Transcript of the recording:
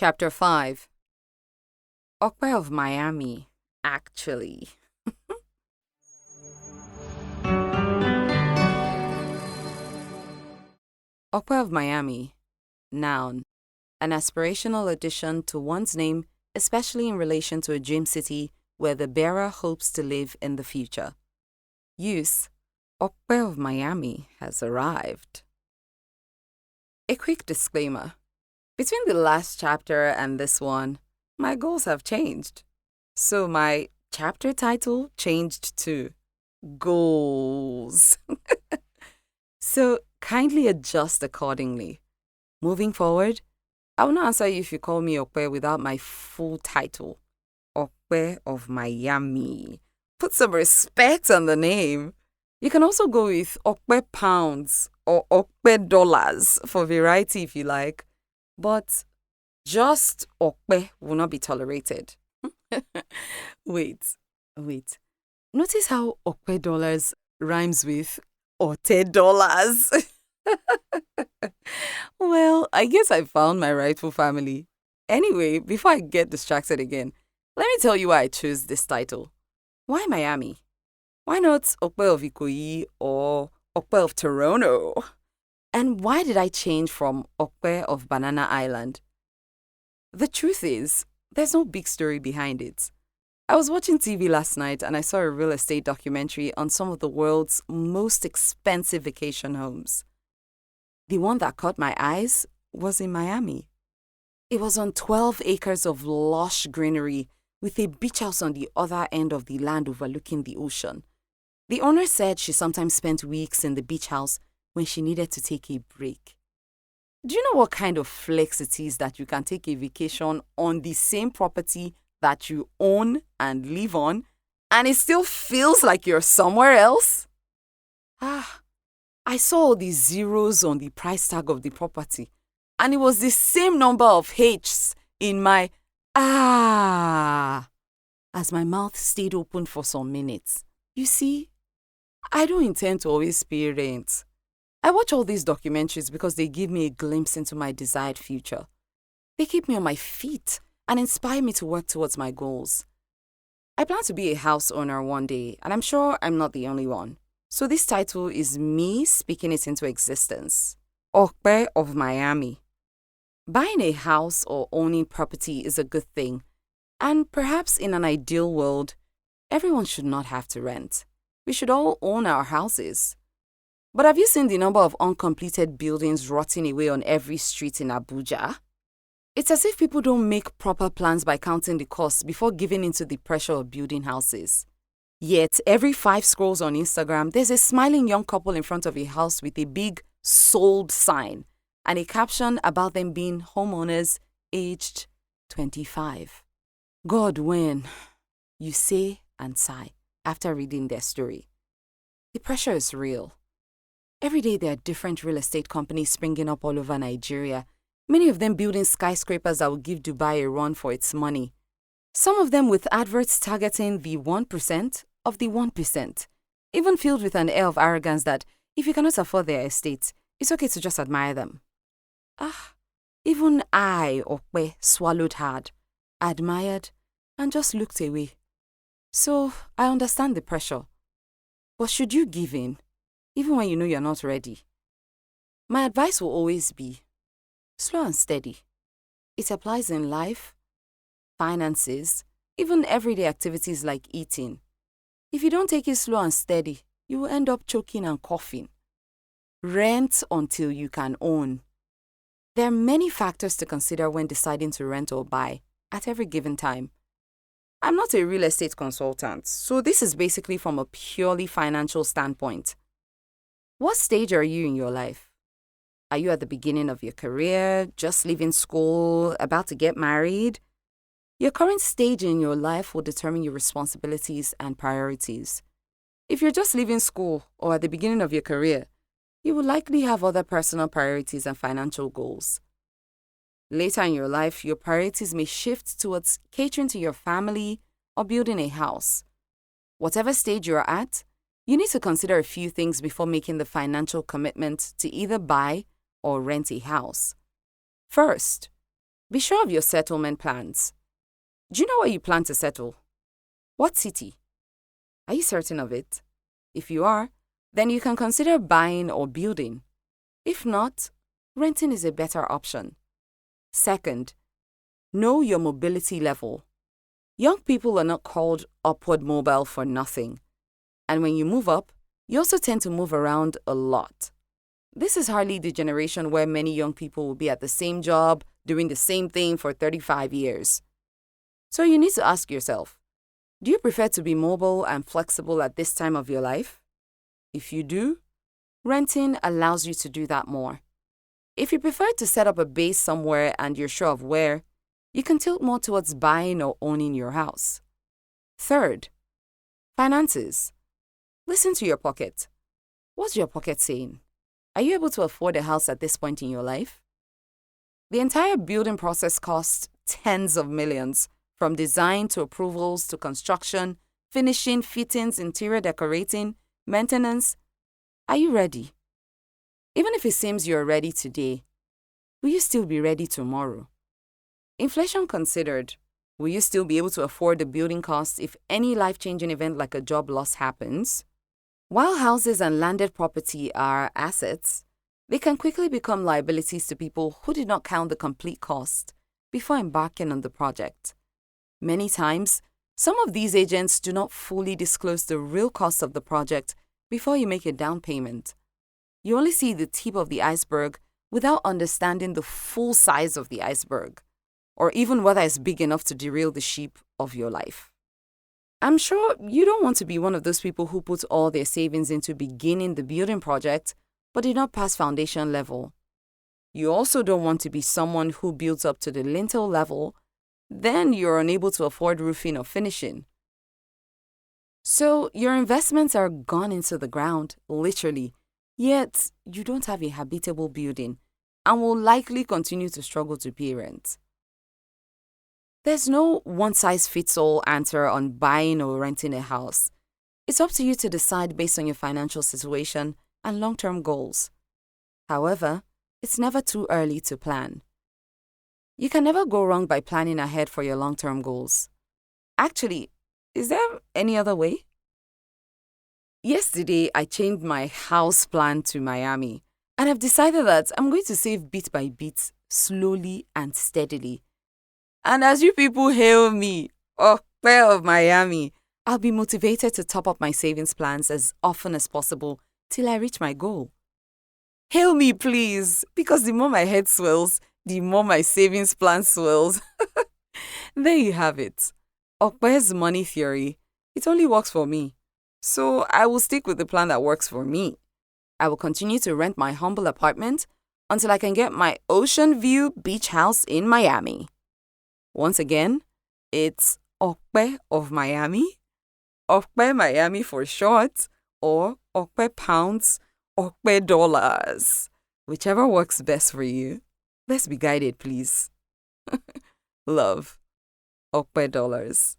Chapter 5. Okwe of Miami, actually. Okwe of Miami, noun. An aspirational addition to one's name, especially in relation to a dream city where the bearer hopes to live in the future. Use: Okwe of Miami has arrived. A quick disclaimer. Between the last chapter and this one, my goals have changed. So my chapter title changed to Goals. So kindly adjust accordingly. Moving forward, I will not answer you if you call me Okwe without my full title. Okwe of Miami. Put some respect on the name. You can also go with Okwe pounds or Okwe dollars for variety if you like. But just Okwe will not be tolerated. Wait. Notice how Okwe dollars rhymes with Ote dollars. Well, I guess I found my rightful family. Anyway, before I get distracted again, let me tell you why I chose this title. Why Miami? Why not Okwe of Ikoyi or Okwe of Toronto? And why did I change from Okwe of Banana Island? The truth is, there's no big story behind it. I was watching TV last night and I saw a real estate documentary on some of the world's most expensive vacation homes. The one that caught my eyes was in Miami. It was on 12 acres of lush greenery with a beach house on the other end of the land overlooking the ocean. The owner said she sometimes spent weeks in the beach house when she needed to take a break. Do you know what kind of flex it is that you can take a vacation on the same property that you own and live on, and it still feels like you're somewhere else? I saw all these zeros on the price tag of the property, and it was the same number of H's in my as my mouth stayed open for some minutes. You see, I don't intend to always pay rent. I watch all these documentaries because they give me a glimpse into my desired future. They keep me on my feet and inspire me to work towards my goals. I plan to be a house owner one day, and I'm sure I'm not the only one. So this title is me speaking it into existence. Okwe of Miami. Buying a house or owning property is a good thing, and perhaps in an ideal world, everyone should not have to rent. We should all own our houses. But have you seen the number of uncompleted buildings rotting away on every street in Abuja? It's as if people don't make proper plans by counting the costs before giving into the pressure of building houses. Yet, every 5 scrolls on Instagram, there's a smiling young couple in front of a house with a big sold sign and a caption about them being homeowners aged 25. God, when you say and sigh after reading their story. The pressure is real. Every day there are different real estate companies springing up all over Nigeria, many of them building skyscrapers that will give Dubai a run for its money. Some of them with adverts targeting the 1% of the 1%, even filled with an air of arrogance that if you cannot afford their estates, it's okay to just admire them. Even I, Okwe, swallowed hard, admired, and just looked away. So I understand the pressure. But should you give in, even when you know you're not ready? My advice will always be slow and steady. It applies in life, finances, even everyday activities like eating. If you don't take it slow and steady, you will end up choking and coughing. Rent until you can own. There are many factors to consider when deciding to rent or buy at every given time. I'm not a real estate consultant, so this is basically from a purely financial standpoint. What stage are you in your life? Are you at the beginning of your career, just leaving school, about to get married? Your current stage in your life will determine your responsibilities and priorities. If you're just leaving school or at the beginning of your career, you will likely have other personal priorities and financial goals. Later in your life, your priorities may shift towards catering to your family or building a house. Whatever stage you're at, you need to consider a few things before making the financial commitment to either buy or rent a house. First, Be sure of your settlement plans. Do you know where you plan to settle? What city? Are you certain of it? If you are, then you can consider buying or building. If not, renting is a better option. Second, know your mobility level. Young people are not called upward mobile for nothing. And when you move up, you also tend to move around a lot. This is hardly the generation where many young people will be at the same job, doing the same thing for 35 years. So you need to ask yourself, do you prefer to be mobile and flexible at this time of your life? If you do, renting allows you to do that more. If you prefer to set up a base somewhere and you're sure of where, you can tilt more towards buying or owning your house. Third, finances. Listen to your pocket. What's your pocket saying? Are you able to afford a house at this point in your life? The entire building process costs tens of millions, from design to approvals to construction, finishing, fittings, interior decorating, maintenance. Are you ready? Even if it seems you're ready today, will you still be ready tomorrow? Inflation considered, will you still be able to afford the building costs if any life-changing event like a job loss happens? While houses and landed property are assets, they can quickly become liabilities to people who did not count the complete cost before embarking on the project. Many times, some of these agents do not fully disclose the real cost of the project before you make a down payment. You only see the tip of the iceberg without understanding the full size of the iceberg, or even whether it's big enough to derail the ship of your life. I'm sure you don't want to be one of those people who put all their savings into beginning the building project but did not pass foundation level. You also don't want to be someone who builds up to the lintel level, then you're unable to afford roofing or finishing. So your investments are gone into the ground, literally, yet you don't have a habitable building and will likely continue to struggle to pay rent. There's no one-size-fits-all answer on buying or renting a house. It's up to you to decide based on your financial situation and long-term goals. However, it's never too early to plan. You can never go wrong by planning ahead for your long-term goals. Actually, is there any other way? Yesterday, I changed my house plan to Miami, and I've decided that I'm going to save bit by bit, slowly and steadily. And as you people hail me, Okpe of Miami, I'll be motivated to top up my savings plans as often as possible till I reach my goal. Hail me, please, because the more my head swells, the more my savings plan swells. There you have it. Okpe's money theory. It only works for me. So I will stick with the plan that works for me. I will continue to rent my humble apartment until I can get my ocean view beach house in Miami. Once again, it's Okpe of Miami, Okpe Miami for short, or Okpe pounds, Okpe dollars. Whichever works best for you. Let's be guided, please. Love, Okpe dollars.